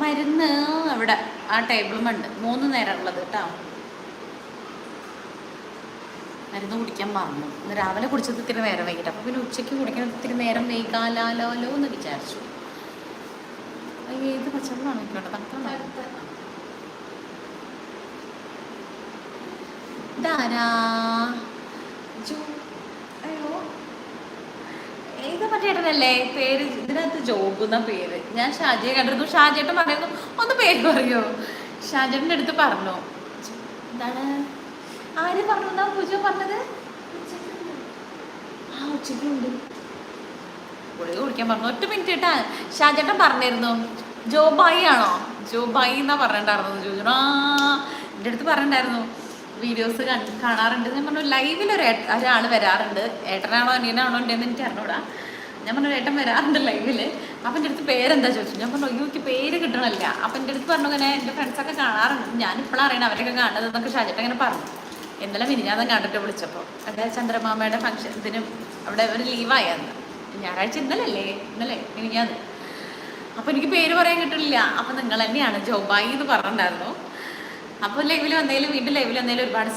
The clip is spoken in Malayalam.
മരുന്ന് അവിടെ ആ ടേബിളുമുണ്ട് 3 നേരം ഉള്ളത് കേട്ടോ. മരുന്ന് കുടിക്കാൻ പറഞ്ഞു. ഇന്ന് രാവിലെ കുടിച്ചത് ഇത്തിരി നേരം വൈകിട്ട്, അപ്പോൾ പിന്നെ ഉച്ചയ്ക്ക് കുടിക്കണം ഇത്തിരി നേരം വൈകാലാലോ എന്ന് വിചാരിച്ചു. ഏത് പച്ചവെള്ളമാണ് കേട്ടോ തണുത്ത ഇതാരാ അയ്യോ ഏത് മറ്റേട്ടനല്ലേ പേര്? ഇതിനകത്ത് ജോബ് എന്ന പേര്. ഞാൻ ഷാജിയെ കണ്ടിരുന്നു. ഷാജേട്ടൻ പറയുന്നു ഒന്ന് പേര് പറയോ? ഷാജേട്ടൻ്റെ അടുത്ത് പറഞ്ഞു. എന്താണ് ആര് പറഞ്ഞു എന്നാ പൂജ പറഞ്ഞത്? ആ ഉച്ചയ്ക്കുണ്ട് ഗുളിക കുടിക്കാൻ പറഞ്ഞു. 1 മിനിറ്റ് കേട്ടാ. ഷാജേട്ടൻ പറഞ്ഞിരുന്നു ജോബായി ആണോ? ജോബായി എന്നാ പറഞ്ഞിട്ടുണ്ടായിരുന്നു. ചോദിച്ചു എൻ്റെ അടുത്ത് പറഞ്ഞിട്ടുണ്ടായിരുന്നു വീഡിയോസ് കാണാറുണ്ട്. ഞാൻ പറഞ്ഞു ലൈവിൽ ഒരാൾ വരാറുണ്ട്. ഏട്ടനാണോ അനിയനാണോ ഉണ്ടെന്ന് എനിക്ക് അറിഞ്ഞൂടാ. ഞാൻ പറഞ്ഞു ഏട്ടൻ വരാറുണ്ട് ലൈവില്. അപ്പം എൻ്റെ അടുത്ത് പേരെന്താ ചോദിച്ചു. ഞാൻ പറഞ്ഞു അയ്യോ എനിക്ക് പേര് കിട്ടണമല്ല. അപ്പം എൻ്റെ അടുത്ത് പറഞ്ഞു ഇങ്ങനെ എൻ്റെ ഫ്രണ്ട്സൊക്കെ കാണാറുണ്ട്, ഞാനിപ്പോഴും അറിയണം അവരൊക്കെ കാണുന്നത് എന്നൊക്കെ ഷാജേട്ടൻ ഇങ്ങനെ പറഞ്ഞു. ഇന്നലെ മിനിഞ്ഞാന്ന് കണ്ടിട്ട് വിളിച്ചപ്പോൾ അവിടെ ചന്ദ്രമാമയുടെ ഫംഗ്ഷൻ ഇതിനും അവിടെ ഒരു ലീവായിരുന്നു. ഞായറാഴ്ച ഇന്നലെ മിനിഞ്ഞാന്ന്. അപ്പോൾ എനിക്ക് പേര് പറയാൻ കിട്ടില്ല. അപ്പം നിങ്ങൾ തന്നെയാണ് ജോബായി എന്ന് പറഞ്ഞിട്ടുണ്ടായിരുന്നു. അപ്പോൾ ലൈവിൽ വന്നതിലും വീണ്ടും ലൈവിൽ വന്നതിലും ഒരുപാട്